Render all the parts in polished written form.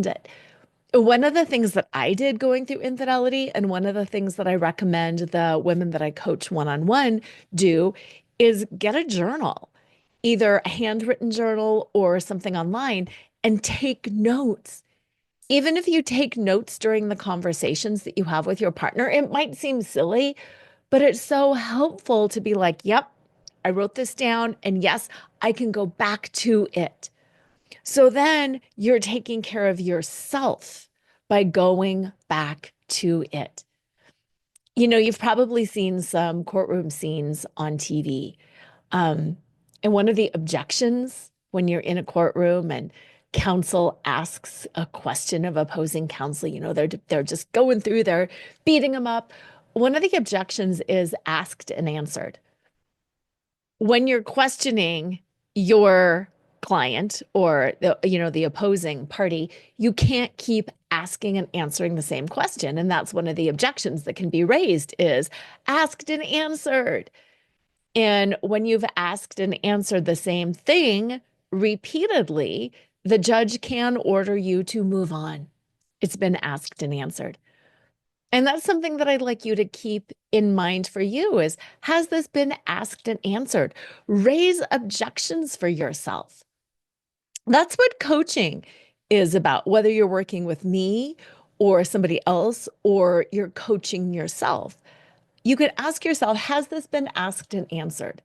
it. One of the things that I did going through infidelity, and one of the things that I recommend the women that I coach one-on-one do, is get a journal, either a handwritten journal or something online, and take notes. Even if you take notes during the conversations that you have with your partner, it might seem silly, but it's so helpful to be like, yep, I wrote this down, and yes, I can go back to it. So then you're taking care of yourself by going back to it. You've probably seen some courtroom scenes on TV. Um, and one of the objections when you're in a courtroom and counsel asks a question of opposing counsel, they're just going through, they're beating them up. One of the objections is asked and answered. When you're questioning your client or the opposing party, you can't keep asking and answering the same question. And that's one of the objections that can be raised is asked and answered. And when you've asked and answered the same thing repeatedly, the judge can order you to move on. It's been asked and answered. And that's something that I'd like you to keep in mind for you is, has this been asked and answered? Raise objections for yourself. That's what coaching is about, whether you're working with me or somebody else, or you're coaching yourself. You could ask yourself, has this been asked and answered?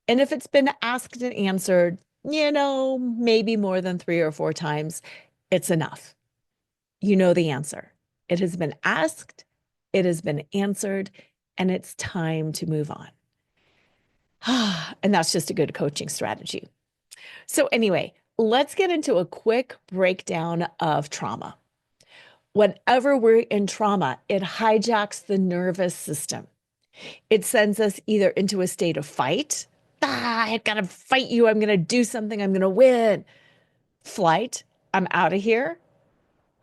And if it's been asked and answered, maybe more than 3 or 4 times, it's enough. You know the answer. It has been asked, it has been answered, and it's time to move on. And that's just a good coaching strategy. So, anyway, let's get into a quick breakdown of trauma. Whenever we're in trauma, it hijacks the nervous system. It sends us either into a state of fight. I gotta fight you. I'm gonna do something. I'm gonna win. Flight. I'm out of here.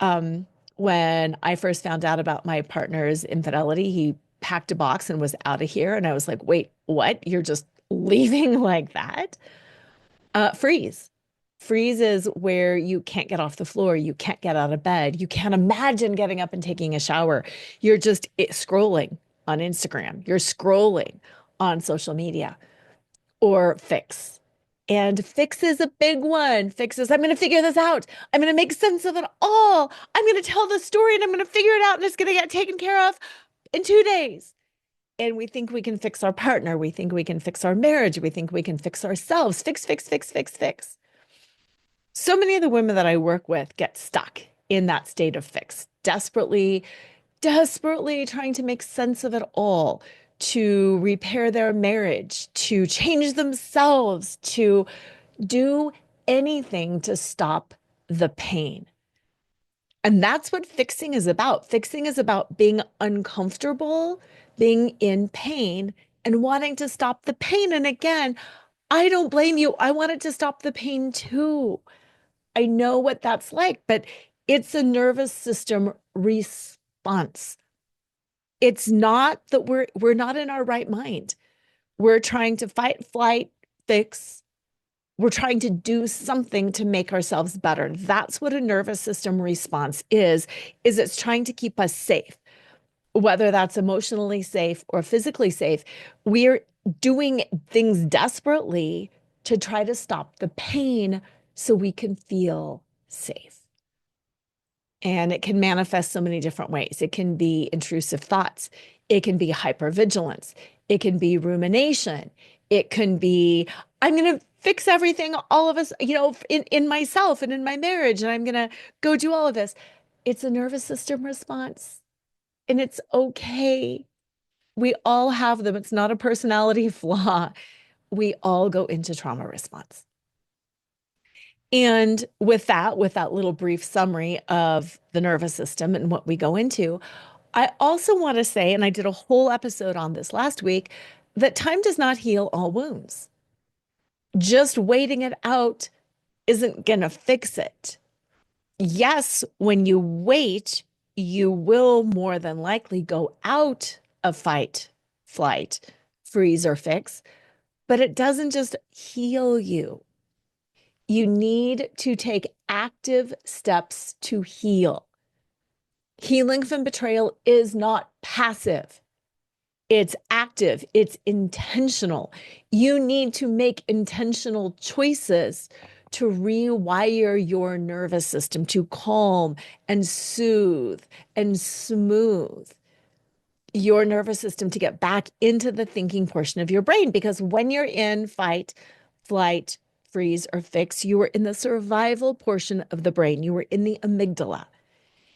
Um, when I first found out about my partner's infidelity, he packed a box and was out of here. And I was like, wait, what? You're just leaving like that? Freeze. Freeze is where you can't get off the floor. You can't get out of bed. You can't imagine getting up and taking a shower. You're just scrolling on Instagram. You're scrolling on social media. Or fix. And fix is a big one. Fix is, I'm going to figure this out. I'm going to make sense of it all. I'm going to tell the story and I'm going to figure it out and it's going to get taken care of in 2 days. And we think we can fix our partner. We think we can fix our marriage. We think we can fix ourselves. Fix, fix, fix, fix, fix. So many of the women that I work with get stuck in that state of fix, desperately, desperately trying to make sense of it all, to repair their marriage, to change themselves, to do anything to stop the pain. And that's what fixing is about. Fixing is about being uncomfortable, being in pain, and wanting to stop the pain. And again, I don't blame you. I wanted to stop the pain too. I know what that's like, but it's a nervous system response. It's not that we're not in our right mind. We're trying to fight, flight, fix. We're trying to do something to make ourselves better. That's what a nervous system response is it's trying to keep us safe, whether that's emotionally safe or physically safe. We're doing things desperately to try to stop the pain so we can feel safe. And it can manifest so many different ways. It can be intrusive thoughts. It can be hypervigilance. It can be rumination. It can be, I'm going to fix everything, all of us, in myself and in my marriage, and I'm going to go do all of this. It's a nervous system response, and it's okay. We all have them. It's not a personality flaw. We all go into trauma response. And with that little brief summary of the nervous system and what we go into, I also want to say, and I did a whole episode on this last week, that time does not heal all wounds. Just waiting it out isn't going to fix it. Yes, when you wait, you will more than likely go out of fight, flight, freeze, or fix, but it doesn't just heal you. You need to take active steps to heal. Healing from betrayal is not passive. It's active, it's intentional. You need to make intentional choices to rewire your nervous system to calm and soothe and smooth your nervous system to get back into the thinking portion of your brain. Because when you're in fight, flight, freeze, or fix, you are in the survival portion of the brain. You are in the amygdala.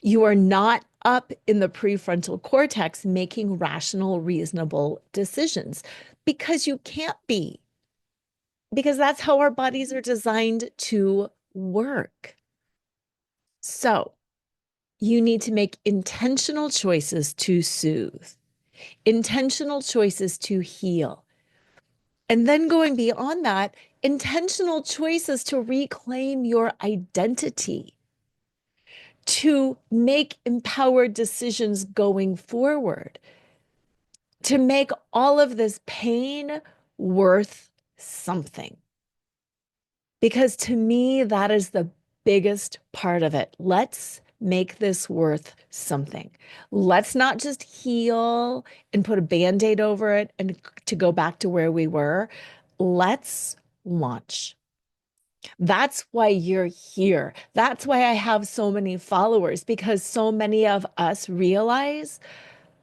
You are not up in the prefrontal cortex making rational, reasonable decisions because you can't be, because that's how our bodies are designed to work. So you need to make intentional choices to soothe, intentional choices to heal. And then going beyond that, intentional choices to reclaim your identity, to make empowered decisions going forward, to make all of this pain worth something. Because to me, that is the biggest part of it. Let's make this worth something. Let's not just heal and put a band-aid over it and to go back to where we were. Let's launch. That's why you're here. That's why I have so many followers, because so many of us realize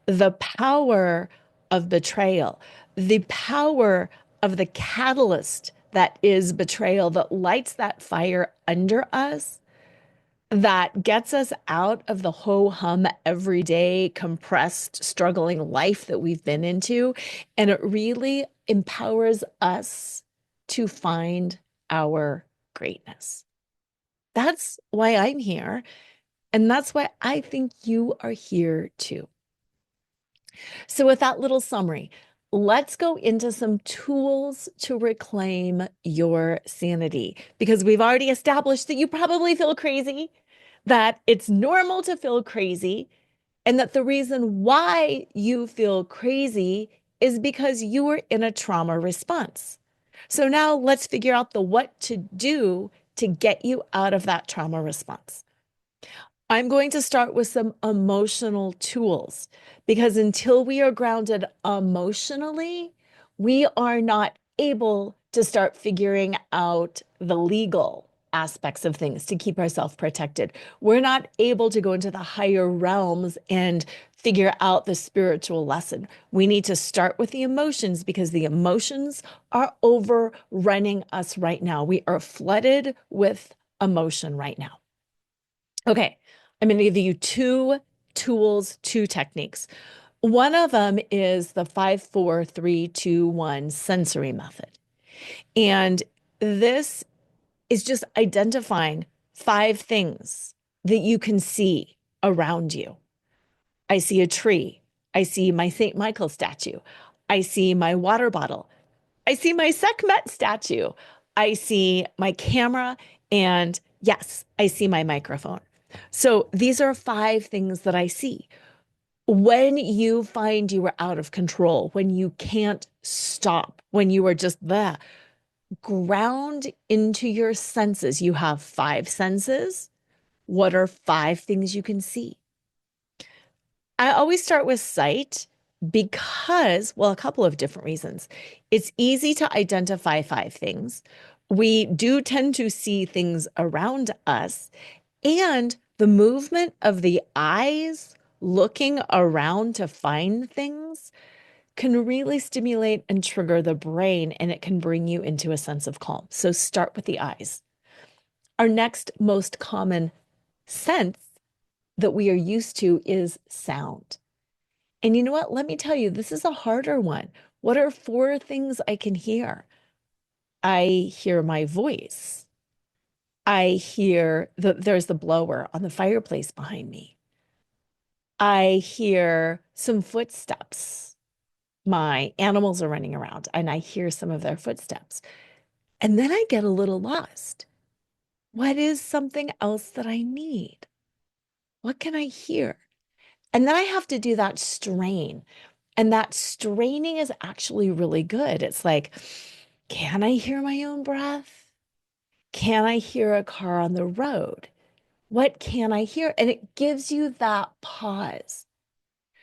the power of betrayal, the power of the catalyst that is betrayal, that lights that fire under us, that gets us out of the ho-hum, everyday, compressed, struggling life that we've been into. And it really empowers us to find our greatness. That's why I'm here. And that's why I think you are here too. So, with that little summary, let's go into some tools to reclaim your sanity, because we've already established that you probably feel crazy, that it's normal to feel crazy, and that the reason why you feel crazy is because you were in a trauma response. So, now let's figure out the what to do to get you out of that trauma response. I'm going to start with some emotional tools, because until we are grounded emotionally, we are not able to start figuring out the legal aspects of things to keep ourselves protected. We're not able to go into the higher realms and figure out the spiritual lesson. We need to start with the emotions, because the emotions are overrunning us right now. We are flooded with emotion right now. Okay, I'm going to give you two tools, two techniques. One of them is the 5-4-3-2-1 sensory method. And this is just identifying 5 things that you can see around you. I see a tree. I see my St. Michael statue. I see my water bottle. I see my Sekhmet statue. I see my camera. And yes, I see my microphone. So these are 5 things that I see. When you find you are out of control, when you can't stop, when you are just there, ground into your senses. You have 5 senses. What are 5 things you can see? I always start with sight because, well, a couple of different reasons. It's easy to identify 5 things. We do tend to see things around us, and the movement of the eyes looking around to find things can really stimulate and trigger the brain, and it can bring you into a sense of calm. So start with the eyes. Our next most common sense that we are used to is sound. And you know what? Let me tell you, this is a harder one. What are 4 things I can hear? I hear my voice. I hear there's the blower on the fireplace behind me. I hear some footsteps. My animals are running around and I hear some of their footsteps. And then I get a little lost. What is something else that I need? What can I hear? And then I have to do that strain. And that straining is actually really good. It's like, can I hear my own breath? Can I hear a car on the road? What can I hear? And it gives you that pause.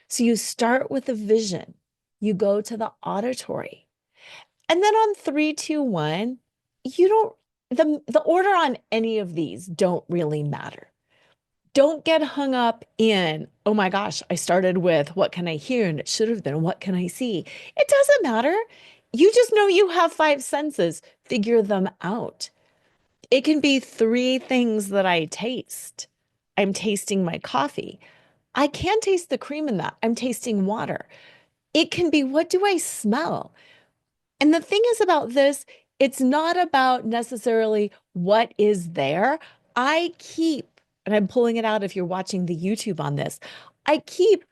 So you start with the vision, you go to the auditory, and then on three, two, one, you don't, the order on any of these don't really matter. Don't get hung up in, oh my gosh, I started with what can I hear? And it should have been what can I see? It doesn't matter. You just know you have five senses. Figure them out. It can be three things that I taste. I'm tasting my coffee. I can taste the cream in that. I'm tasting water. It can be, what do I smell? And the thing is about this, it's not about necessarily what is there. I keep, and I'm pulling it out if you're watching the YouTube on this, I keep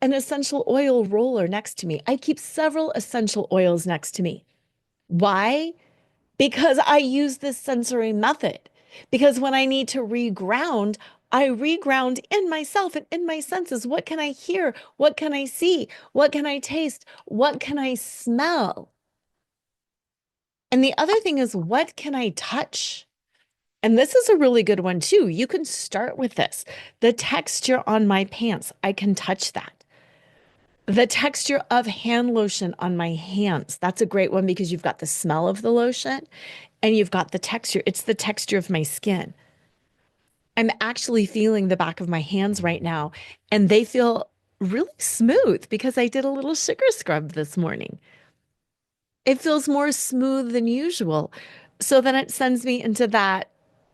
an essential oil roller next to me. I keep several essential oils next to me. Why? Because I use this sensory method. Because when I need to reground, I reground in myself and in my senses. What can I hear? What can I see? What can I taste? What can I smell? And the other thing is, what can I touch? And this is a really good one too. You can start with this. The texture on my pants, I can touch that. The texture of hand lotion on my hands, that's a great one because you've got the smell of the lotion and you've got the texture. It's the texture of my skin. I'm actually feeling the back of my hands right now, and they feel really smooth because I did a little sugar scrub this morning. It feels more smooth than usual. So then it sends me into that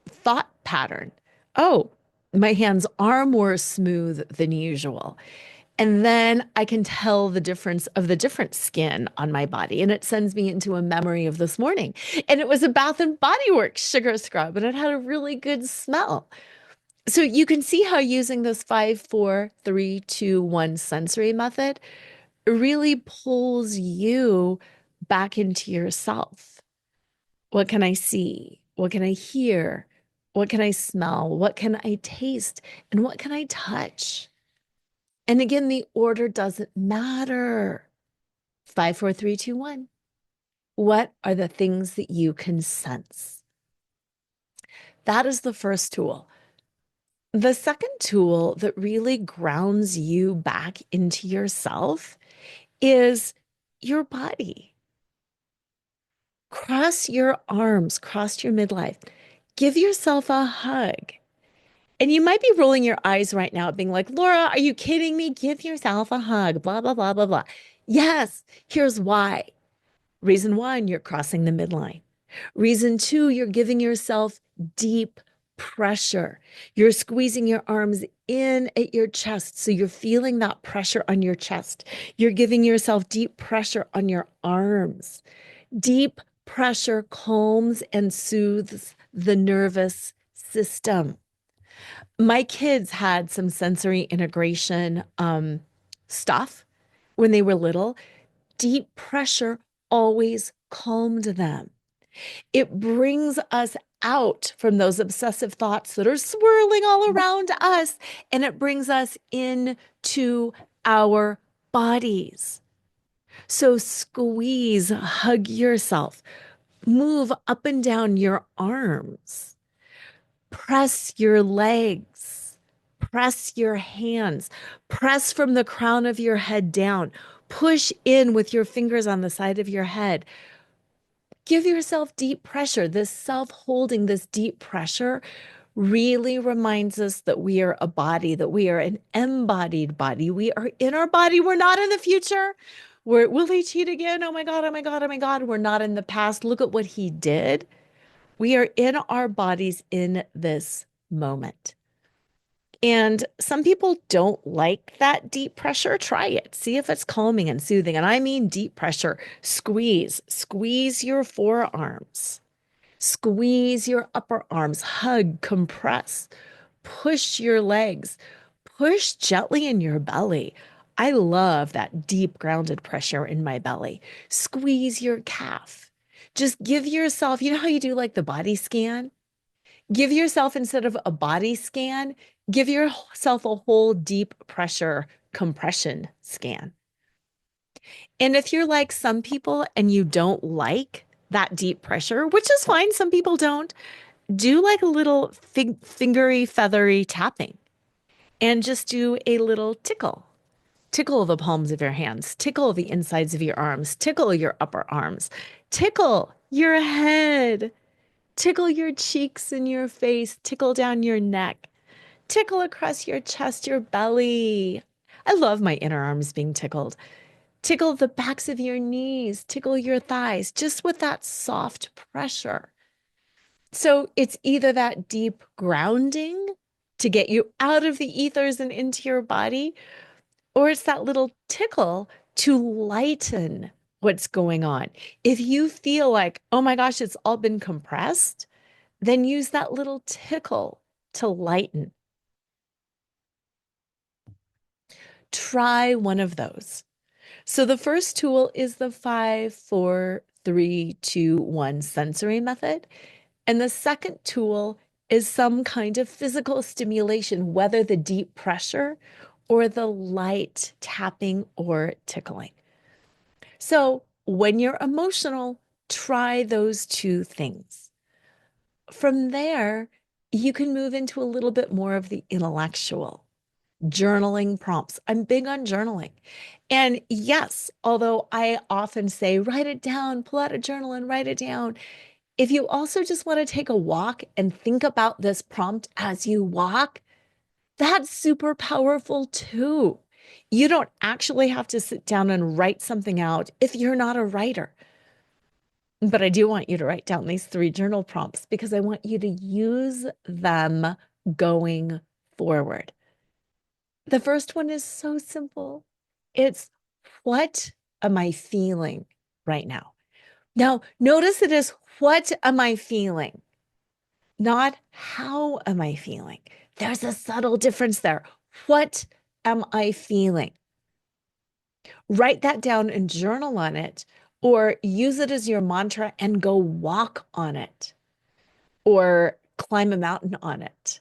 thought pattern. Oh, my hands are more smooth than usual. And then I can tell the difference of the different skin on my body. And it sends me into a memory of this morning. And it was a Bath and Body Works sugar scrub, and it had a really good smell. So you can see how using this 5, 4, 3, 2, 1 sensory method really pulls you back into yourself. What can I see? What can I hear? What can I smell? What can I taste? And what can I touch? And again, the order doesn't matter. 5, 4, 3, 2, 1. What are the things that you can sense? That is the first tool. The second tool that really grounds you back into yourself is your body. Cross your arms, cross your midlife. Give yourself a hug. And you might be rolling your eyes right now, being like, Lora, are you kidding me? Give yourself a hug, blah, blah, blah, blah, blah. Yes, here's why. Reason one, you're crossing the midline. Reason two, you're giving yourself deep pressure. You're squeezing your arms in at your chest. So you're feeling that pressure on your chest. You're giving yourself deep pressure on your arms. Deep pressure calms and soothes the nervous system. My kids had some sensory integration stuff when they were little. Deep pressure always calmed them. It brings us out from those obsessive thoughts that are swirling all around us, and it brings us into our bodies. So squeeze, hug yourself, move up and down your arms, press your legs, press your hands, press from the crown of your head down, push in with your fingers on the side of your head. Give yourself deep pressure. This self-holding, this deep pressure really reminds us that we are a body, that we are an embodied body. We are in our body. We're not in the future. Will he cheat again? Oh my God, oh my God, oh my God. We're not in the past. Look at what he did. We are in our bodies in this moment. And some people don't like that deep pressure. Try it. See if it's calming and soothing. And I mean deep pressure. Squeeze your forearms, squeeze your upper arms, hug, compress, push your legs, push gently in your belly. I love that deep grounded pressure in my belly. Squeeze your calf. Just give yourself, you know how you do like the body scan? Give yourself, instead of a body scan, give yourself a whole deep pressure compression scan. And if you're like some people and you don't like that deep pressure, which is fine. Some people don't. Do like a little fingery, feathery tapping and just do a little tickle. Tickle the palms of your hands, tickle the insides of your arms, tickle your upper arms, tickle your head, tickle your cheeks and your face, tickle down your neck, tickle across your chest, your belly. I love my inner arms being tickled. Tickle the backs of your knees, tickle your thighs, just with that soft pressure. So it's either that deep grounding to get you out of the ethers and into your body, or it's that little tickle to lighten what's going on. If you feel like, oh my gosh, it's all been compressed, then use that little tickle to lighten. Try one of those. So the first tool is the 5, 4, 3, 2, 1 sensory method. And the second tool is some kind of physical stimulation, whether the deep pressure or the light tapping or tickling. So when you're emotional, try those two things. From there, you can move into a little bit more of the intellectual journaling prompts. I'm big on journaling. And yes, although I often say, write it down, pull out a journal and write it down. If you also just want to take a walk and think about this prompt as you walk, that's super powerful too. You don't actually have to sit down and write something out if you're not a writer. But I do want you to write down these 3 journal prompts because I want you to use them going forward. The first one is so simple. It's, what am I feeling right now? Now, notice it is, what am I feeling? Not how am I feeling? There's a subtle difference there. What am I feeling? Write that down and journal on it, or use it as your mantra and go walk on it, or climb a mountain on it,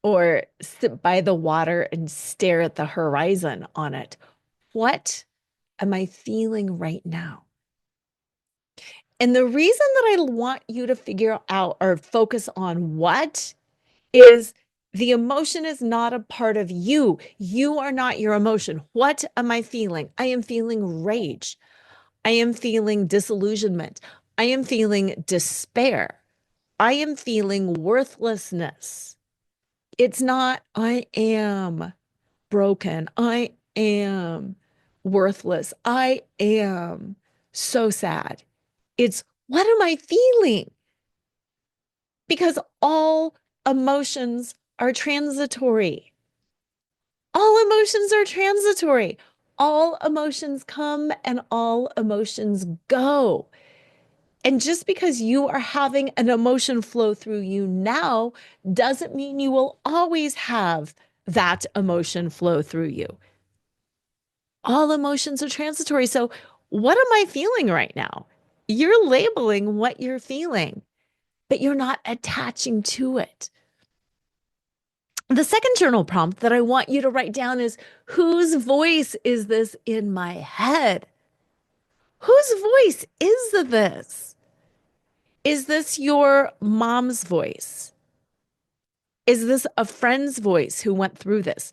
or sit by the water and stare at the horizon on it. What am I feeling right now? And the reason that I want you to figure out or focus on what is, the emotion is not a part of you. You are not your emotion. What am I feeling? I am feeling rage. I am feeling disillusionment. I am feeling despair. I am feeling worthlessness. It's not, I am broken. I am worthless. I am so sad. It's, what am I feeling? Because all emotions are transitory. All emotions are transitory. All emotions come and all emotions go. And just because you are having an emotion flow through you now doesn't mean you will always have that emotion flow through you. All emotions are transitory. So, what am I feeling right now? You're labeling what you're feeling, but you're not attaching to it. The second journal prompt that I want you to write down is, whose voice is this in my head? Whose voice is this? Is this your mom's voice? Is this a friend's voice who went through this?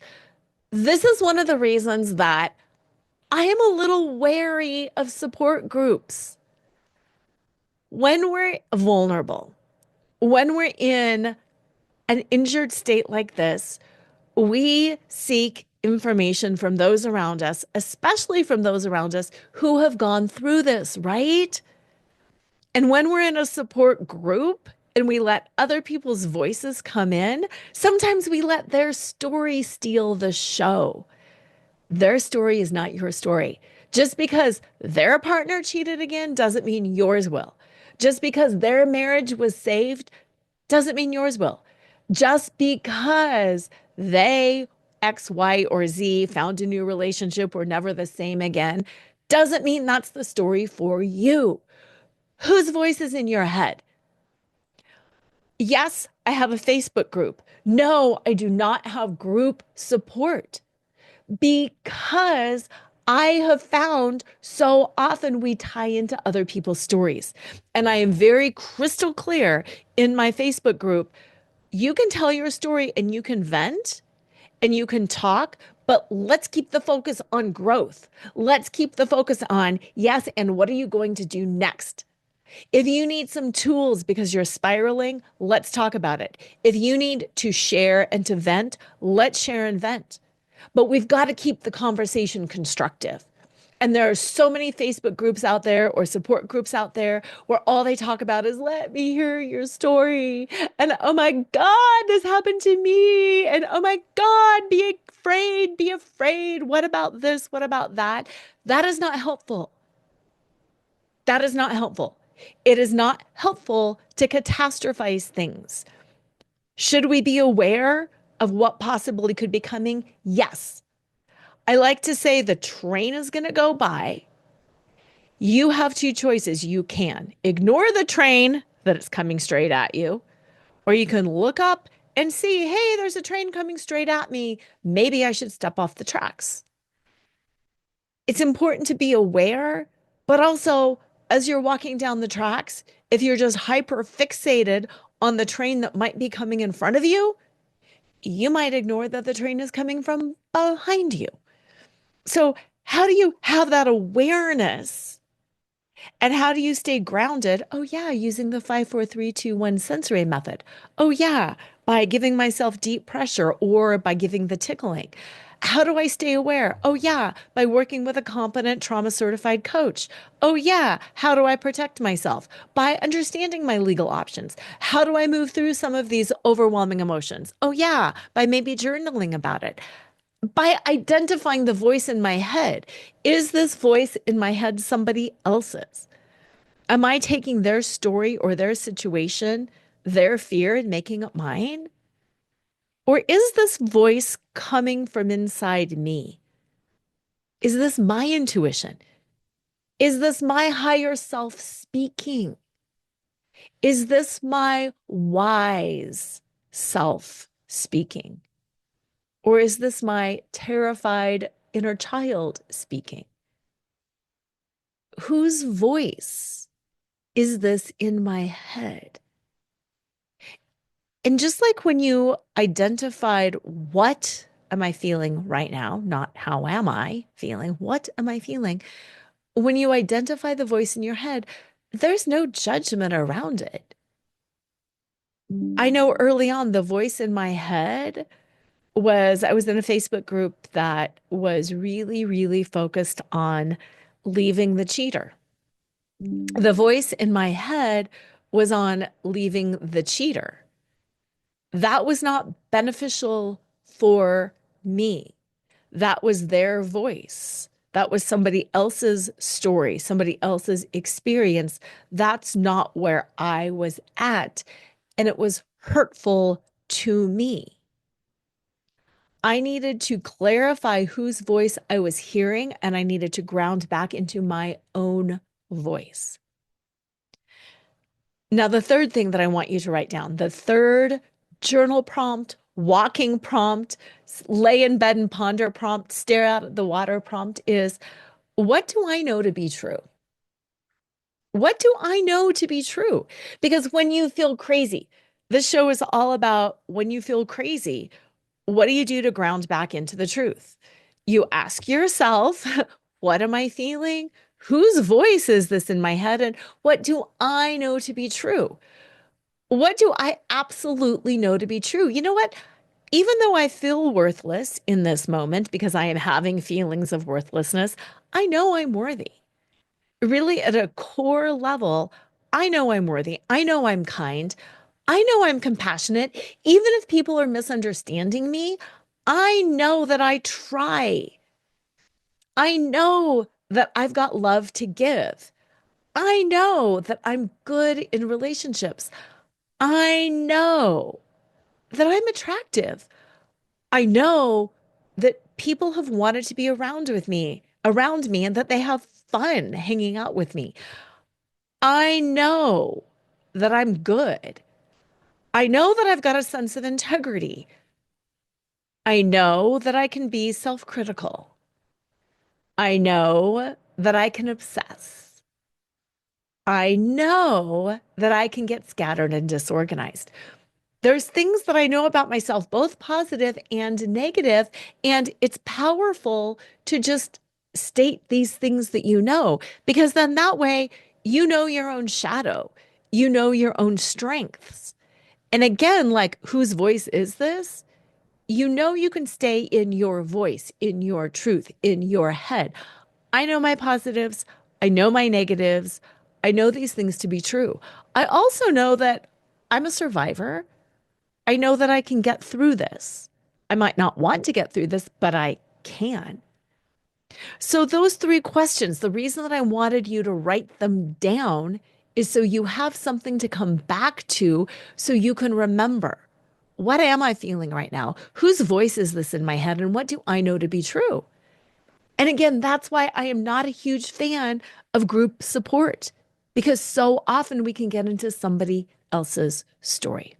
This is one of the reasons that I am a little wary of support groups. When we're vulnerable, when we're in an injured state like this, we seek information from those around us, especially from those around us who have gone through this, right? And when we're in a support group and we let other people's voices come in, sometimes we let their story steal the show. Their story is not your story. Just because their partner cheated again doesn't mean yours will. Just because their marriage was saved doesn't mean yours will. Just because they, X, Y, or Z, found a new relationship, were never the same again, doesn't mean that's the story for you. Whose voice is in your head? Yes, I have a Facebook group. No, I do not have group support because I have found so often we tie into other people's stories. And I am very crystal clear in my Facebook group. You can tell your story and you can vent and you can talk, but let's keep the focus on growth. Let's keep the focus on, yes, and what are you going to do next? If you need some tools because you're spiraling, let's talk about it. If you need to share and to vent, let's share and vent. But we've got to keep the conversation constructive. And there are so many Facebook groups out there or support groups out there where all they talk about is, let me hear your story. And oh my God, this happened to me. And oh my God, be afraid, be afraid. What about this? What about that? That is not helpful. That is not helpful. It is not helpful to catastrophize things. Should we be aware of what possibly could be coming? Yes. I like to say the train is going to go by. You have two choices. You can ignore the train that is coming straight at you, or you can look up and see, hey, there's a train coming straight at me. Maybe I should step off the tracks. It's important to be aware, but also as you're walking down the tracks, if you're just hyper fixated on the train that might be coming in front of you, you might ignore that the train is coming from behind you. So, how do you have that awareness? And how do you stay grounded? Oh, yeah, using the 5, 4, 3, 2, 1 sensory method. Oh, yeah, by giving myself deep pressure or by giving the tickling. How do I stay aware? Oh, yeah, by working with a competent trauma certified coach. Oh, yeah, how do I protect myself? By understanding my legal options. How do I move through some of these overwhelming emotions? Oh, yeah, by maybe journaling about it. By identifying the voice in my head. Is this voice in my head somebody else's? Am I taking their story or their situation, their fear, and making it mine? Or is this voice coming from inside me? Is this my intuition? Is this my higher self speaking? Is this my wise self speaking? Or is this my terrified inner child speaking? Whose voice is this in my head? And just like when you identified what am I feeling right now, not how am I feeling, what am I feeling? When you identify the voice in your head, there's no judgment around it. I know early on the voice in my head I was in a Facebook group that was really, really focused on leaving the cheater. The voice in my head was on leaving the cheater. That was not beneficial for me. That was their voice. That was somebody else's story, somebody else's experience. That's not where I was at. And it was hurtful to me. I needed to clarify whose voice I was hearing, and I needed to ground back into my own voice. Now, the third thing that I want you to write down, the third journal prompt, walking prompt, lay in bed and ponder prompt, stare out at the water prompt is, what do I know to be true? What do I know to be true? Because when you feel crazy, this show is all about when you feel crazy, what do you do to ground back into the truth? You ask yourself, what am I feeling? Whose voice is this in my head? And what do I know to be true? What do I absolutely know to be true? You know what? Even though I feel worthless in this moment because I am having feelings of worthlessness, I know I'm worthy. Really, at a core level, I know I'm worthy. I know I'm kind. I know I'm compassionate. Even if people are misunderstanding me, I know that I try. I know that I've got love to give. I know that I'm good in relationships. I know that I'm attractive. I know that people have wanted to be around me, and that they have fun hanging out with me. I know that I'm good. I know that I've got a sense of integrity. I know that I can be self-critical. I know that I can obsess. I know that I can get scattered and disorganized. There's things that I know about myself, both positive and negative, and it's powerful to just state these things that you know, because then that way you know your own shadow, you know your own strengths. And again, like, whose voice is this? You know, you can stay in your voice, in your truth, in your head. I know my positives. I know my negatives. I know these things to be true. I also know that I'm a survivor. I know that I can get through this. I might not want to get through this, but I can. So, those three questions, the reason that I wanted you to write them down is so you have something to come back to so you can remember, what am I feeling right now? Whose voice is this in my head? And what do I know to be true? And again, that's why I am not a huge fan of group support, because so often we can get into somebody else's story.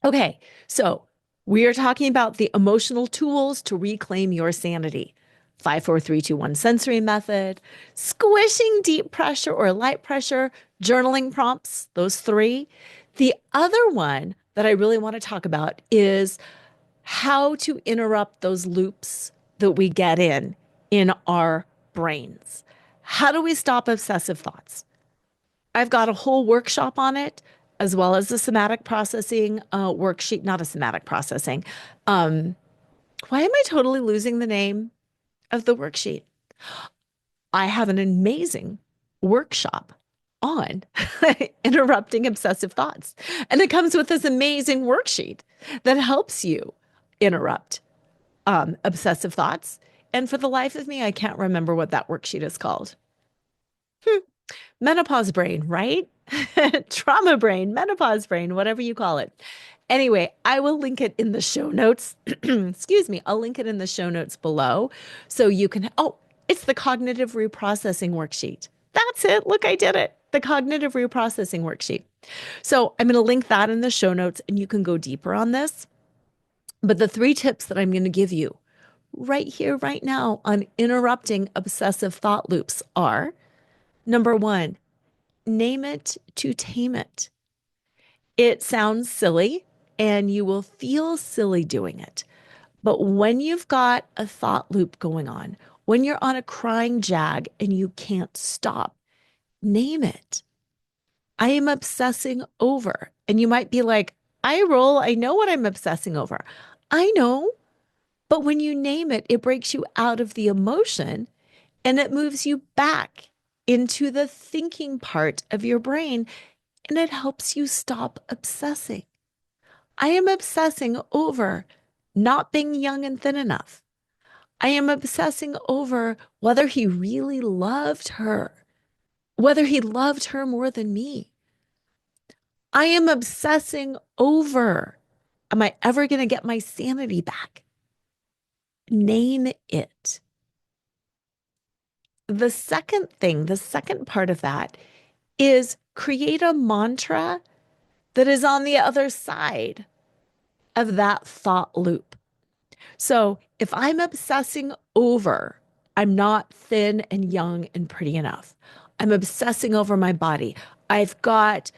Okay, so we are talking about the emotional tools to reclaim your sanity. 5, 4, 3, 2, 1 sensory method, squishing deep pressure or light pressure, journaling prompts, those three. The other one that I really want to talk about is how to interrupt those loops that we get in our brains. How do we stop obsessive thoughts? I've got a whole workshop on it, as well as the somatic processing worksheet, not a somatic processing. Um, why am I totally losing the name of the worksheet? I have an amazing workshop on interrupting obsessive thoughts. And it comes with this amazing worksheet that helps you interrupt obsessive thoughts. And for the life of me, I can't remember what that worksheet is called. Menopause brain, right? Trauma brain, menopause brain, whatever you call it. Anyway, I will link it in the show notes. Excuse me. I'll link it in the show notes below so you can. Oh, it's the cognitive reprocessing worksheet. That's it. Look, I did it. The cognitive reprocessing worksheet. So I'm going to link that in the show notes and you can go deeper on this. But the three tips that I'm going to give you right here, right now on interrupting obsessive thought loops are: number one, name it to tame it. It sounds silly and you will feel silly doing it. But when you've got a thought loop going on, when you're on a crying jag and you can't stop, name it. I am obsessing over. And you might be like, I roll, I know what I'm obsessing over. I know. But when you name it, it breaks you out of the emotion and it moves you back into the thinking part of your brain and it helps you stop obsessing. I am obsessing over not being young and thin enough. I am obsessing over whether he really loved her, whether he loved her more than me. I am obsessing over, am I ever going to get my sanity back? Name it. The second thing, the second part of that is create a mantra that is on the other side of that thought loop. So if I'm obsessing over, I'm not thin and young and pretty enough. I'm obsessing over my body. I've got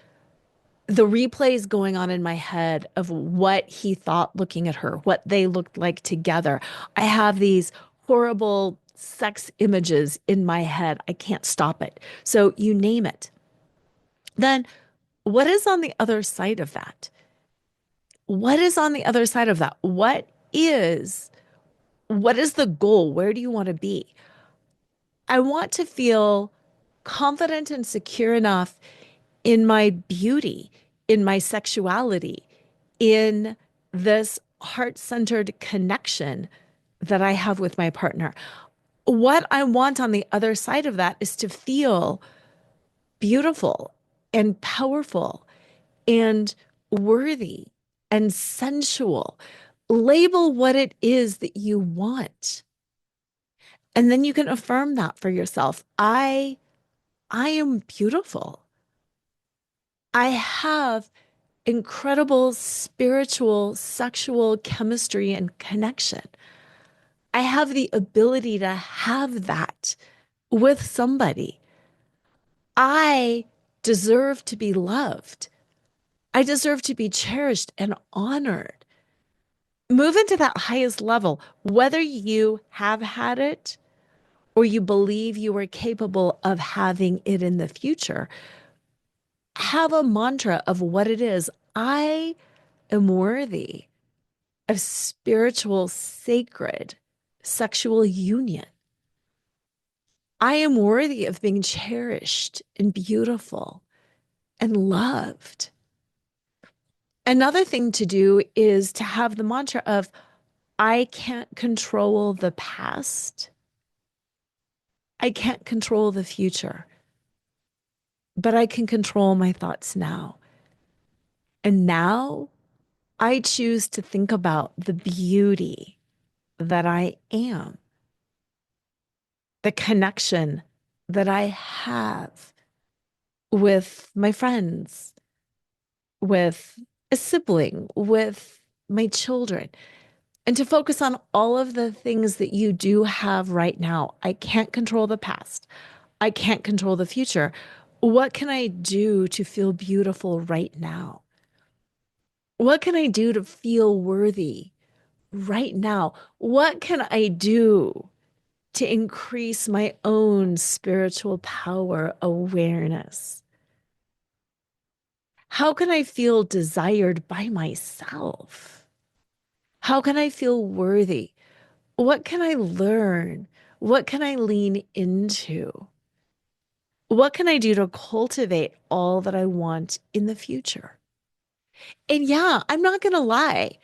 the replays going on in my head of what he thought looking at her, what they looked like together. I have these horrible sex images in my head. I can't stop it. So you name it. Then what is on the other side of that? What is on the other side of that? What is the goal? Where do you want to be? I want to feel confident and secure enough in my beauty, in my sexuality, in this heart-centered connection that I have with my partner. What I want on the other side of that is to feel beautiful and powerful and worthy and sensual. Label what it is that you want. And then you can affirm that for yourself. I am beautiful. I have incredible spiritual, sexual chemistry and connection. I have the ability to have that with somebody. I deserve to be loved. I deserve to be cherished and honored. Move into that highest level, whether you have had it or you believe you are capable of having it in the future. Have a mantra of what it is. I am worthy of spiritual, sacred sexual union. I am worthy of being cherished and beautiful and loved. Another thing to do is to have the mantra of, I can't control the past. I can't control the future, but I can control my thoughts now. And now I choose to think about the beauty that I am, the connection that I have with my friends, with a sibling, with my children, and to focus on all of the things that you do have right now. I can't control the past. I can't control the future. What can I do to feel beautiful right now? What can I do to feel worthy right now? What can I do to increase my own spiritual power awareness? How can I feel desired by myself? How can I feel worthy? What can I learn? What can I lean into? What can I do to cultivate all that I want in the future? And yeah, I'm not going to lie.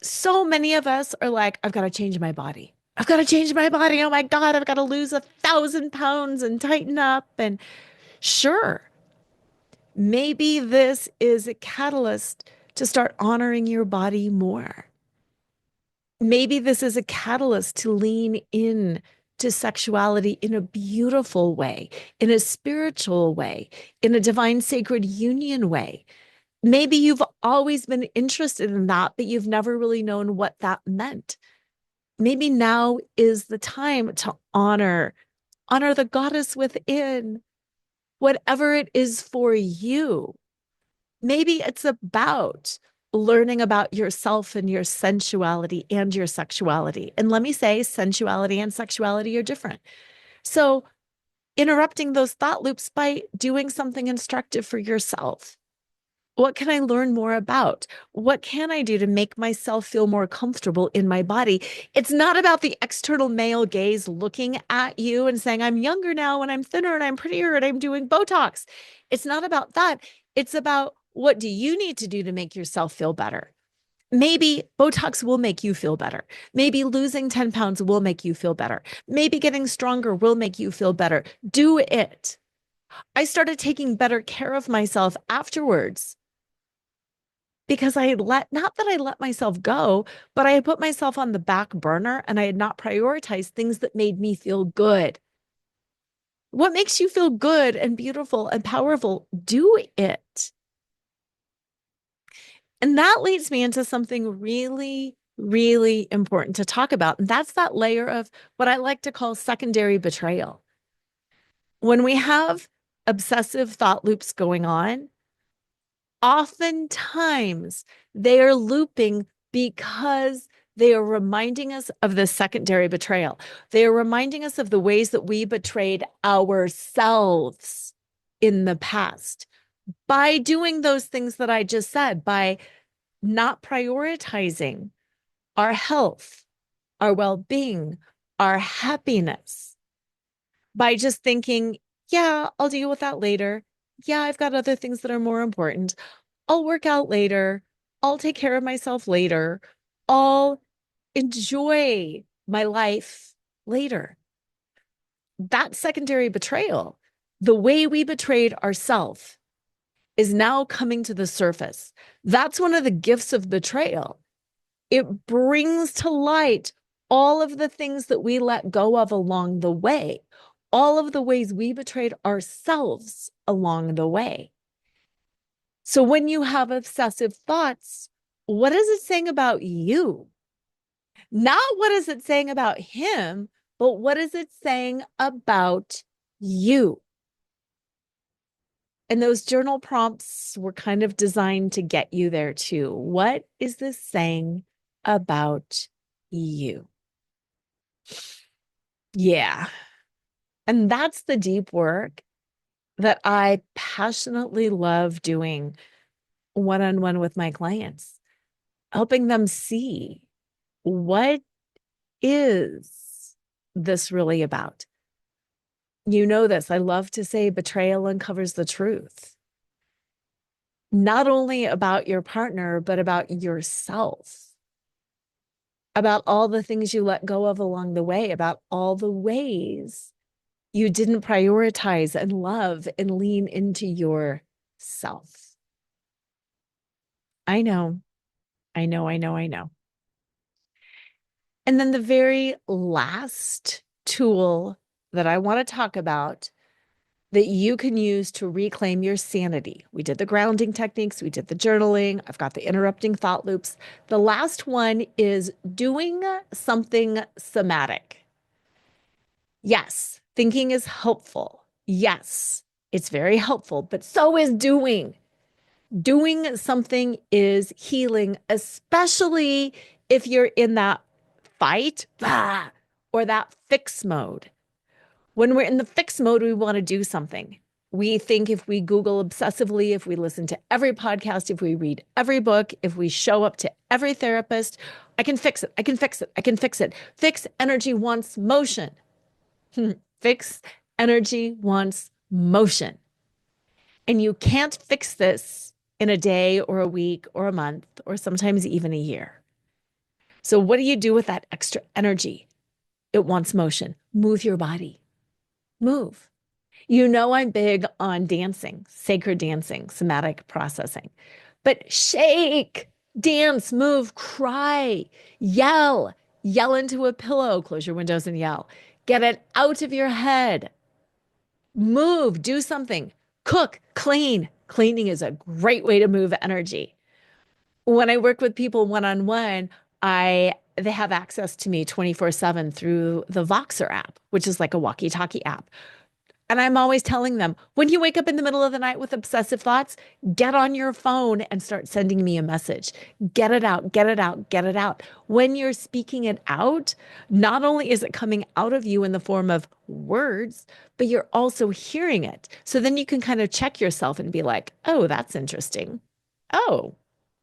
So many of us are like, I've got to change my body. I've got to change my body. Oh my God, I've got to lose 1,000 pounds and tighten up. And sure, maybe this is a catalyst to start honoring your body more. Maybe this is a catalyst to lean in to sexuality in a beautiful way, in a spiritual way, in a divine sacred union way. Maybe you've always been interested in that, but you've never really known what that meant. Maybe now is the time to honor the goddess within, whatever it is for you. Maybe it's about learning about yourself and your sensuality and your sexuality. And let me say, sensuality and sexuality are different. So, interrupting those thought loops by doing something instructive for yourself. What can I learn more about? What can I do to make myself feel more comfortable in my body? It's not about the external male gaze looking at you and saying, I'm younger now and I'm thinner and I'm prettier and I'm doing Botox. It's not about that. It's about, what do you need to do to make yourself feel better? Maybe Botox will make you feel better. Maybe losing 10 pounds will make you feel better. Maybe getting stronger will make you feel better. Do it. I started taking better care of myself afterwards because not that I let myself go, but I had put myself on the back burner and I had not prioritized things that made me feel good. What makes you feel good and beautiful and powerful? Do it. And that leads me into something really, really important to talk about. And that's that layer of what I like to call secondary betrayal. When we have obsessive thought loops going on, oftentimes they are looping because they are reminding us of the secondary betrayal. They are reminding us of the ways that we betrayed ourselves in the past by doing those things that I just said, by not prioritizing our health, our well being, our happiness, by just thinking, yeah, I'll deal with that later. Yeah, I've got other things that are more important. I'll work out later. I'll take care of myself later. I'll enjoy my life later. That secondary betrayal, the way we betrayed ourselves, is now coming to the surface. That's one of the gifts of betrayal. It brings to light all of the things that we let go of along the way, all of the ways we betrayed ourselves along the way. So when you have obsessive thoughts, what is it saying about you? Not what is it saying about him, but what is it saying about you? And those journal prompts were kind of designed to get you there too. What is this saying about you? Yeah. And that's the deep work that I passionately love doing one on one with my clients, helping them see what is this really about? You know this. I love to say betrayal uncovers the truth, not only about your partner, but about yourself, about all the things you let go of along the way, about all the ways you didn't prioritize and love and lean into yourself. I know, I know. And then the very last tool that I want to talk about that you can use to reclaim your sanity. We did the grounding techniques, we did the journaling, I've got the interrupting thought loops. The last one is doing something somatic. Yes, thinking is helpful. Yes, it's very helpful, but so is doing. Doing something is healing, especially if you're in that fight or that fix mode. When we're in the fix mode, we want to do something. We think if we Google obsessively, if we listen to every podcast, if we read every book, if we show up to every therapist, I can fix it. I can fix it. I can fix it. Fix energy wants motion. Fix energy wants motion. And you can't fix this in a day or a week or a month or sometimes even a year. So, what do you do with that extra energy? It wants motion. Move your body. Move. You know, I'm big on dancing, sacred dancing, somatic processing, but shake, dance, move, cry, yell, yell into a pillow, close your windows and yell. Get it out of your head. Move, do something, cook, clean. Cleaning is a great way to move energy. When I work with people one on one, they have access to me 24/7 through the Voxer app, which is like a walkie-talkie app. And I'm always telling them, when you wake up in the middle of the night with obsessive thoughts, get on your phone and start sending me a message. Get it out, get it out, get it out. When you're speaking it out, not only is it coming out of you in the form of words, but you're also hearing it. So then you can kind of check yourself and be like, oh, that's interesting. Oh,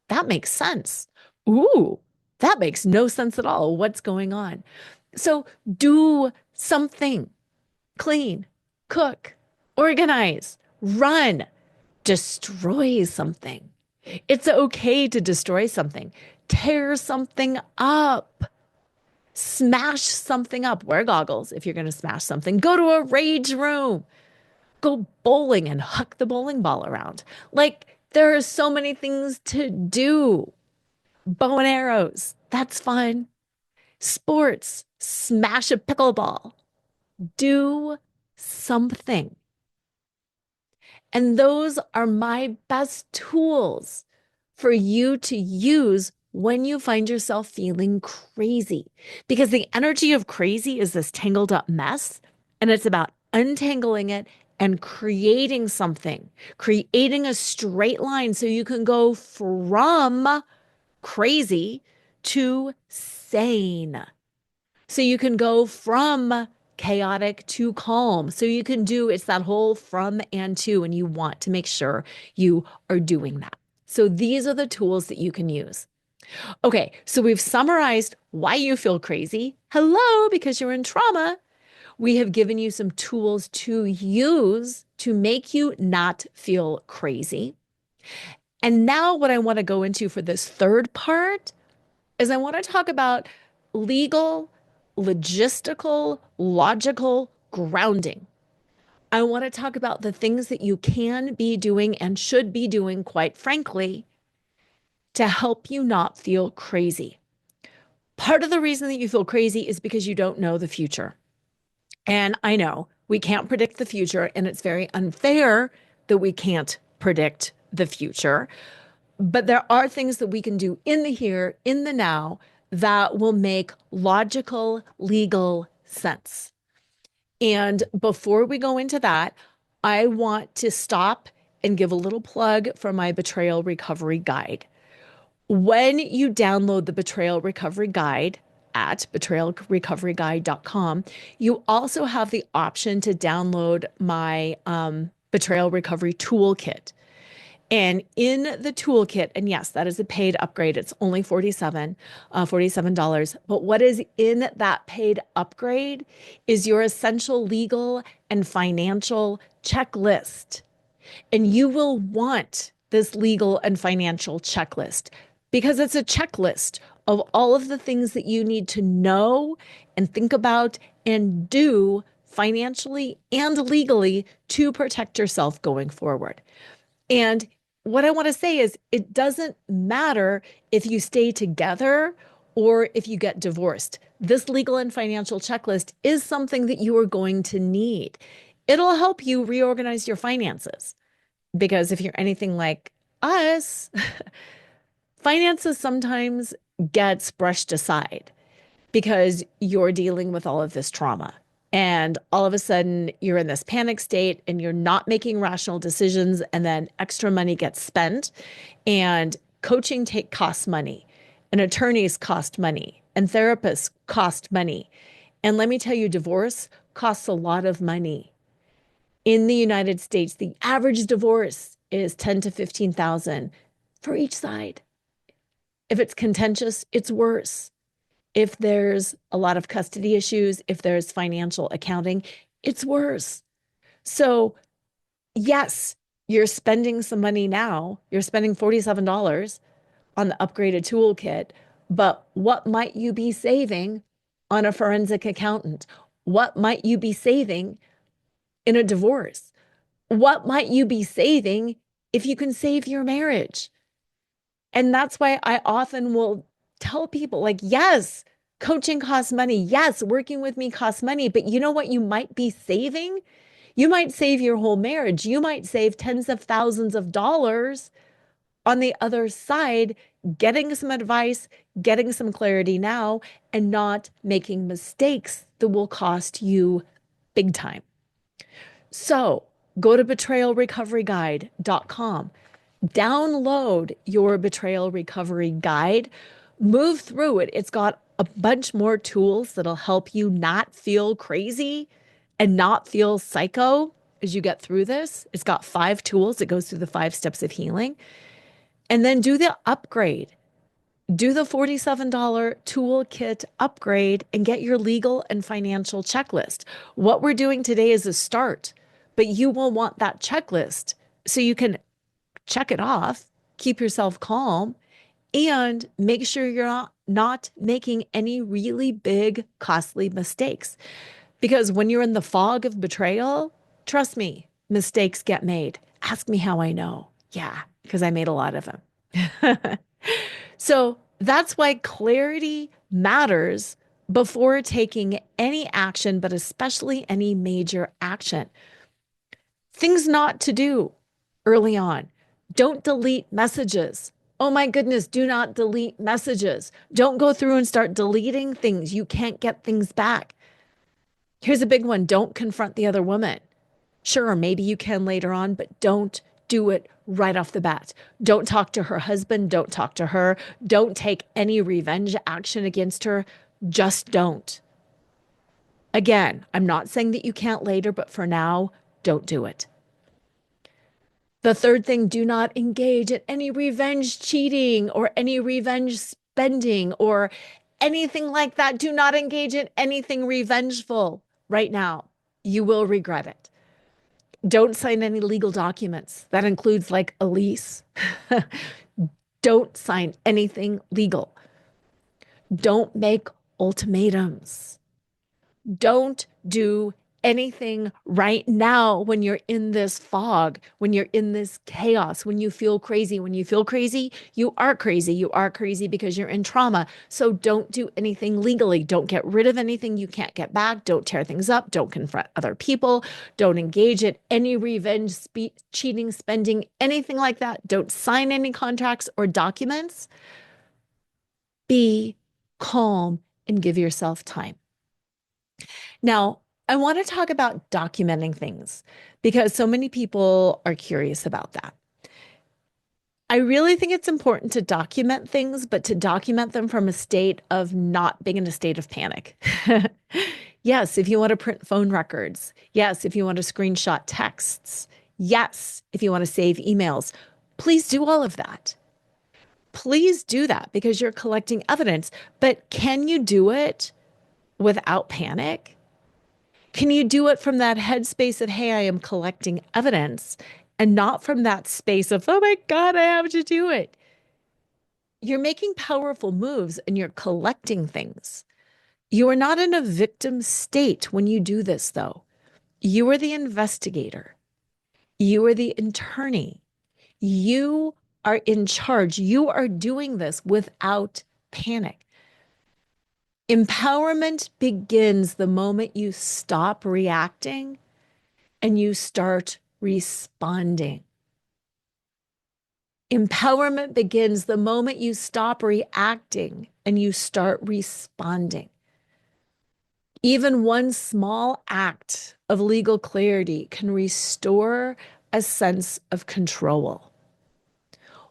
that makes sense. Ooh, that makes no sense at all. What's going on? So do something. Clean, cook, organize, run, destroy something. It's okay to destroy something. Tear something up. Smash something up. Wear goggles if you're going to smash something. Go to a rage room. Go bowling and huck the bowling ball around. Like, there are so many things to do. Bow and arrows. That's fun. Sports. Smash a pickleball. Do something. And those are my best tools for you to use when you find yourself feeling crazy. Because the energy of crazy is this tangled up mess, and it's about untangling it and creating something, creating a straight line so you can go from crazy to sane. So you can go from chaotic to calm. So you can do it's that whole from and to, and you want to make sure you are doing that. So these are the tools that you can use. Okay, so we've summarized why you feel crazy. Hello, because you're in trauma. We have given you some tools to use to make you not feel crazy. And now, what I want to go into for this third part is I want to talk about legal, logistical, logical grounding. I want to talk about the things that you can be doing and should be doing, quite frankly, to help you not feel crazy. Part of the reason that you feel crazy is because you don't know the future. And I know we can't predict the future, and it's very unfair that we can't predict the future. But there are things that we can do in the here, in the now, that will make logical, legal sense. And before we go into that, I want to stop and give a little plug for my Betrayal Recovery Guide. When you download the Betrayal Recovery Guide at betrayalrecoveryguide.com, you also have the option to download my Betrayal Recovery Toolkit. And in the toolkit, and yes, that is a paid upgrade. It's only $47. But what is in that paid upgrade is your essential legal and financial checklist. And you will want this legal and financial checklist because it's a checklist of all of the things that you need to know and think about and do financially and legally to protect yourself going forward. And what I want to say is it doesn't matter if you stay together or if you get divorced. This legal and financial checklist is something that you are going to need. It'll help you reorganize your finances because if you're anything like us, finances sometimes gets brushed aside because you're dealing with all of this trauma. And all of a sudden, you're in this panic state and you're not making rational decisions. And then extra money gets spent. And coaching costs money. And attorneys cost money. And therapists cost money. And let me tell you, divorce costs a lot of money. In the United States, the average divorce is 10 to 15,000 for each side. If it's contentious, it's worse. If there's a lot of custody issues, if there's financial accounting, it's worse. So, yes, you're spending some money now. You're spending $47 on the upgraded toolkit, but what might you be saving on a forensic accountant? What might you be saving in a divorce? What might you be saving if you can save your marriage? And that's why I often will tell people, like, yes, coaching costs money. Yes, working with me costs money. But you know what you might be saving? You might save your whole marriage. You might save tens of thousands of dollars on the other side, getting some advice, getting some clarity now, and not making mistakes that will cost you big time. So go to betrayalrecoveryguide.com. Download your Betrayal Recovery Guide, move through it. It's got a bunch more tools that'll help you not feel crazy and not feel psycho as you get through this. It's got 5 tools. It goes through the 5 steps of healing. And then do the upgrade. Do the $47 toolkit upgrade and get your legal and financial checklist. What we're doing today is a start, but you will want that checklist so you can check it off, keep yourself calm, and make sure you're not making any really big, costly mistakes. Because when you're in the fog of betrayal, trust me, mistakes get made. Ask me how I know. Yeah, because I made a lot of them. So that's why clarity matters before taking any action, but especially any major action. Things not to do early on. Don't delete messages. Oh my goodness, do not delete messages. Don't go through and start deleting things. You can't get things back. Here's a big one. Don't confront the other woman. Sure, maybe you can later on, but don't do it right off the bat. Don't talk to her husband. Don't talk to her. Don't take any revenge action against her. Just don't. Again, I'm not saying that you can't later, but for now, don't do it. The third thing, do not engage in any revenge cheating or any revenge spending or anything like that. Do not engage in anything revengeful right now. You will regret it. Don't sign any legal documents. That includes like a lease. Don't sign anything legal. Don't make ultimatums. Don't do anything right now when you're in this fog, when you're in this chaos, when you feel crazy. When you feel crazy, you are crazy. You are crazy because you're in trauma. So don't do anything legally. Don't get rid of anything you can't get back. Don't tear things up. Don't confront other people. Don't engage in any revenge, cheating, spending, anything like that. Don't sign any contracts or documents. Be calm, and give yourself time. Now, I want to talk about documenting things because so many people are curious about that. I really think it's important to document things, but to document them from a state of not being in a state of panic. Yes, if you want to print phone records. Yes, if you want to screenshot texts. Yes, if you want to save emails. Please do all of that. Please do that because you're collecting evidence. But can you do it without panic? Can you do it from that headspace of, hey, I am collecting evidence, and not from that space of, oh my God, I have to do it? You're making powerful moves and you're collecting things. You are not in a victim state when you do this, though. You are the investigator. You are the attorney. You are in charge. You are doing this without panic. Empowerment begins the moment you stop reacting and you start responding. Empowerment begins the moment you stop reacting and you start responding. Even one small act of legal clarity can restore a sense of control.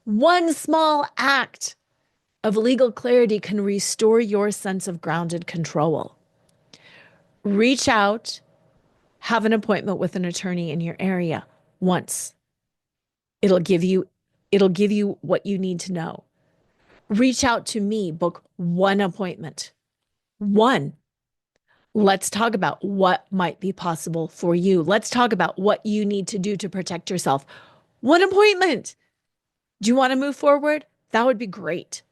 One small act of legal clarity can restore your sense of grounded control. Reach out, have an appointment with an attorney in your area once. It'll give you what you need to know. Reach out to me, book one appointment. One. Let's talk about what might be possible for you. Let's talk about what you need to do to protect yourself. One appointment. Do you want to move forward? That would be great.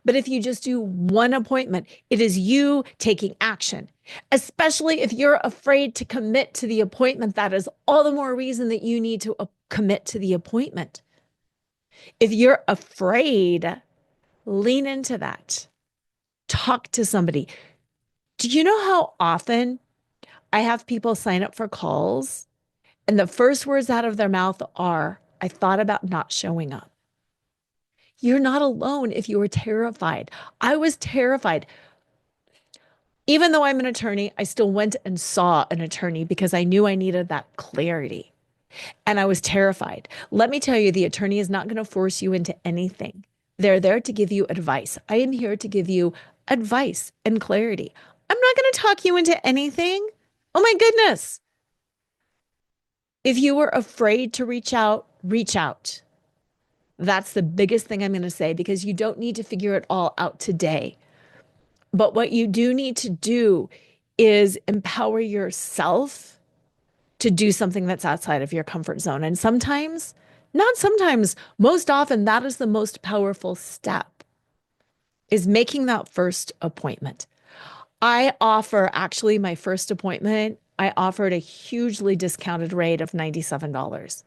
But if you just do one appointment, it is you taking action, especially if you're afraid to commit to the appointment. That is all the more reason that you need to commit to the appointment. If you're afraid, lean into that. Talk to somebody. Do you know how often I have people sign up for calls and the first words out of their mouth are, I thought about not showing up? You're not alone if you were terrified. I was terrified. Even though I'm an attorney, I still went and saw an attorney because I knew I needed that clarity. And I was terrified. Let me tell you, the attorney is not going to force you into anything. They're there to give you advice. I am here to give you advice and clarity. I'm not going to talk you into anything. Oh my goodness. If you were afraid to reach out, reach out. That's the biggest thing I'm going to say because you don't need to figure it all out today. But what you do need to do is empower yourself to do something that's outside of your comfort zone. And sometimes, not sometimes, most often, that is the most powerful step, is making that first appointment. I offer, actually, my first appointment, I offered a hugely discounted rate of $97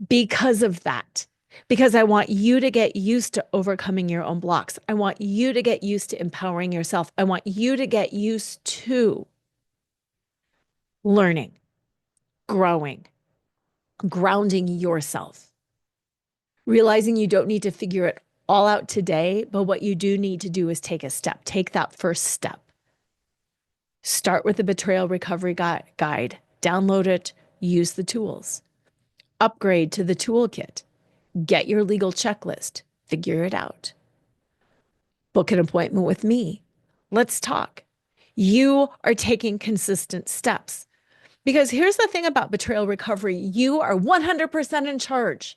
because of that. Because I want you to get used to overcoming your own blocks. I want you to get used to empowering yourself. I want you to get used to learning, growing, grounding yourself, realizing you don't need to figure it all out today, but what you do need to do is take a step. Take that first step. Start with the Betrayal Recovery Guide. Download it. Use the tools. Upgrade to the toolkit. Get your legal checklist. Figure it out. Book an appointment with me. Let's talk. You are taking consistent steps. Because here's the thing about betrayal recovery. You are 100% in charge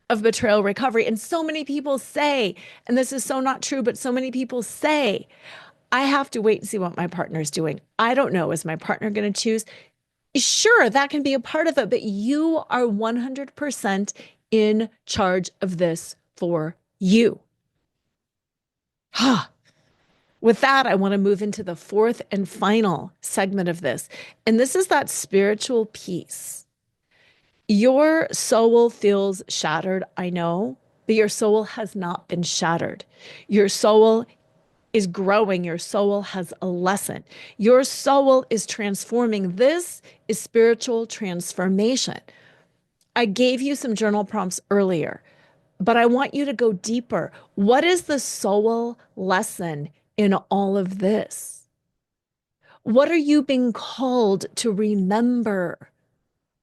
of betrayal recovery. And so many people say, and this is so not true, but so many people say, I have to wait and see what my partner's doing. I don't know. Is my partner going to choose? Sure, that can be a part of it, but you are 100% in charge of this for you. With that, I want to move into the fourth and final segment of this. And this is that spiritual piece. Your soul feels shattered, I know, but your soul has not been shattered. Your soul is growing. Your soul has a lesson. Your soul is transforming. This is spiritual transformation. I gave you some journal prompts earlier, but I want you to go deeper. What is the soul lesson in all of this? What are you being called to remember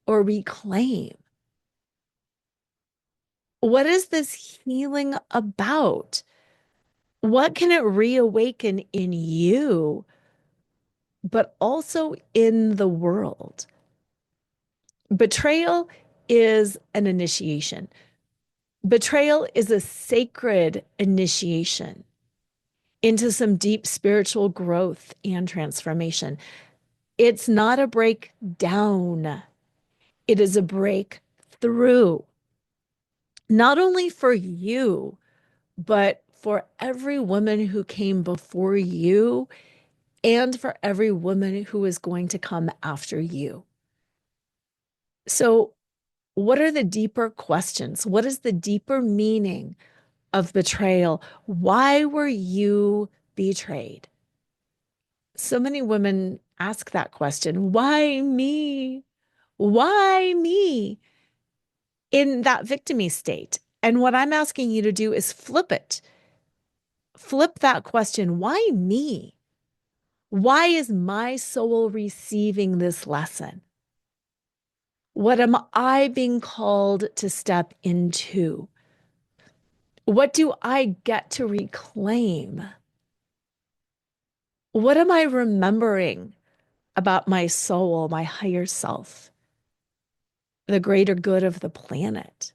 or reclaim? What is this healing about? What can it reawaken in you, but also in the world? Betrayal is an initiation. Betrayal is a sacred initiation into some deep spiritual growth and transformation. It's not a breakdown, it is a breakthrough, not only for you, but for every woman who came before you and for every woman who is going to come after you. So, what are the deeper questions? What is the deeper meaning of betrayal? Why were you betrayed? So many women ask that question. Why me? Why me? In that victimy state. And what I'm asking you to do is flip it. Flip that question. Why me? Why is my soul receiving this lesson? What am I being called to step into? What do I get to reclaim? What am I remembering about my soul, my higher self, the greater good of the planet?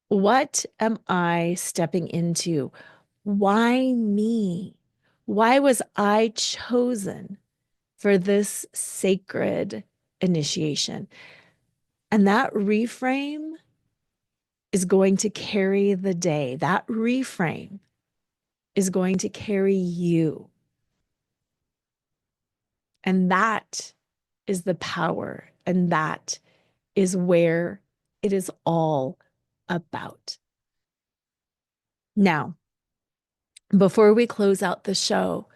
What am I stepping into? Why me? Why was I chosen for this sacred initiation? And that reframe is going to carry the day. That reframe is going to carry you. And that is the power. And that is where it is all about. Now, before we close out the show,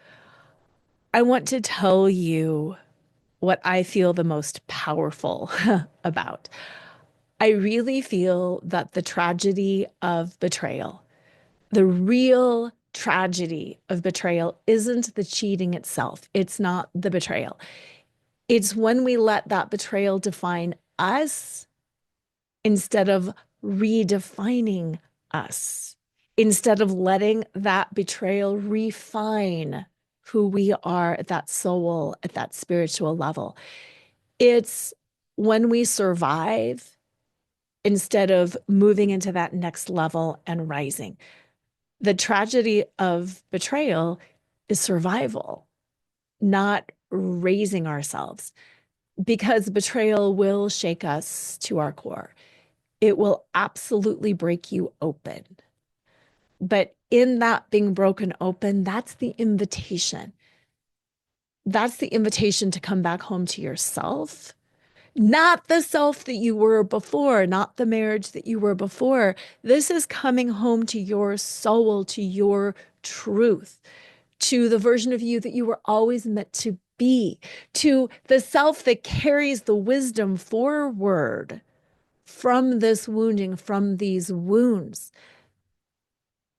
I want to tell you what I feel the most powerful about. I really feel that the tragedy of betrayal, the real tragedy of betrayal, isn't the cheating itself. It's not the betrayal. It's when we let that betrayal define us instead of redefining us, instead of letting that betrayal refine who we are at that soul, at that spiritual level. It's when we survive instead of moving into that next level and rising. The tragedy of betrayal is survival, not raising ourselves, because betrayal will shake us to our core. It will absolutely break you open. But in that being broken open, that's the invitation. That's the invitation to come back home to yourself, not the self that you were before, not the marriage that you were before. This is coming home to your soul, to your truth, to the version of you that you were always meant to be, to the self that carries the wisdom forward from this wounding, from these wounds.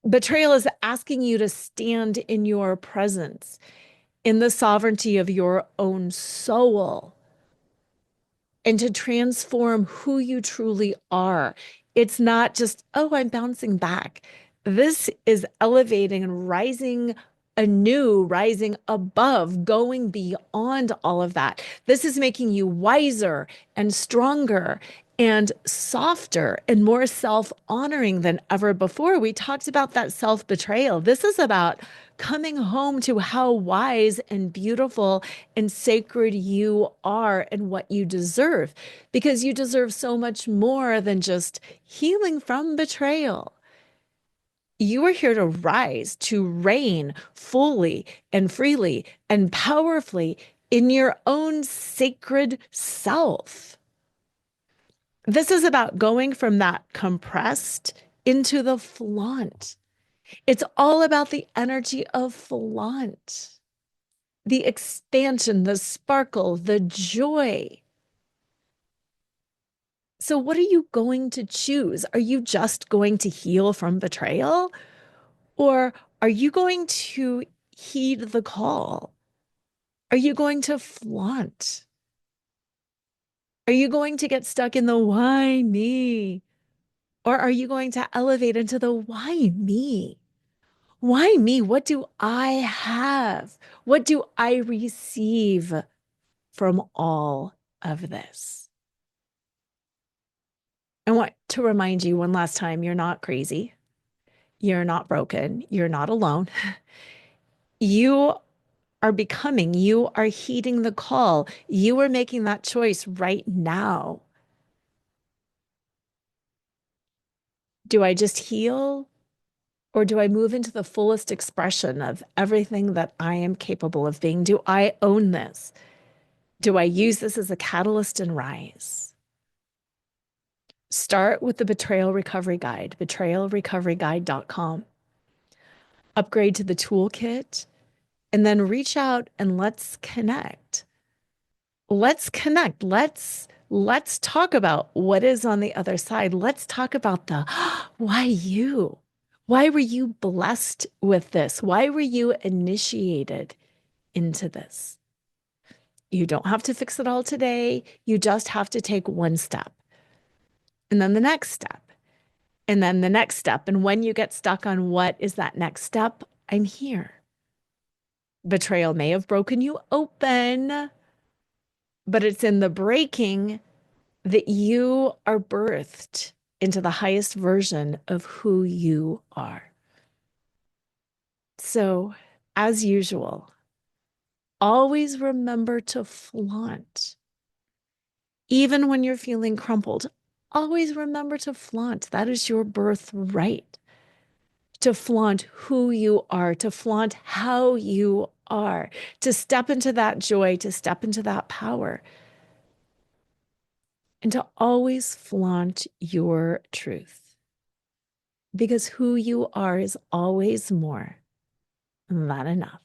Betrayal is asking you to stand in your presence, in the sovereignty of your own soul, and to transform who you truly are. It's not just, oh, I'm bouncing back. This is elevating and rising anew, rising above, going beyond all of that. This is making you wiser and stronger and softer and more self-honoring than ever before. We talked about that self-betrayal. This is about coming home to how wise and beautiful and sacred you are and what you deserve, because you deserve so much more than just healing from betrayal. You are here to rise, to reign fully and freely and powerfully in your own sacred self. This is about going from that compressed into the flaunt. It's all about the energy of flaunt, the expansion, the sparkle, the joy. So, what are you going to choose? Are you just going to heal from betrayal? Or are you going to heed the call? Are you going to flaunt? Are you going to get stuck in the why me? Or are you going to elevate into the why me? Why me? What do I have? What do I receive from all of this? I want to remind you one last time, you're not crazy. You're not broken. You're not alone. You are becoming, you are heeding the call. You are making that choice right now. Do I just heal, or do I move into the fullest expression of everything that I am capable of being? Do I own this? Do I use this as a catalyst and rise? Start with the Betrayal Recovery Guide, betrayalrecoveryguide.com. Upgrade to the toolkit, and then reach out and let's connect. Let's connect. Let's talk about what is on the other side. Let's talk about the why you? Why were you blessed with this? Why were you initiated into this? You don't have to fix it all today. You just have to take one step. And then the next step. And then the next step. And when you get stuck on what is that next step, I'm here. Betrayal may have broken you open, but it's in the breaking that you are birthed into the highest version of who you are. So, as usual, always remember to flaunt. Even when you're feeling crumpled, always remember to flaunt. That is your birthright. To flaunt who you are, to flaunt how you are, to step into that joy, to step into that power, and to always flaunt your truth. Because who you are is always more than enough.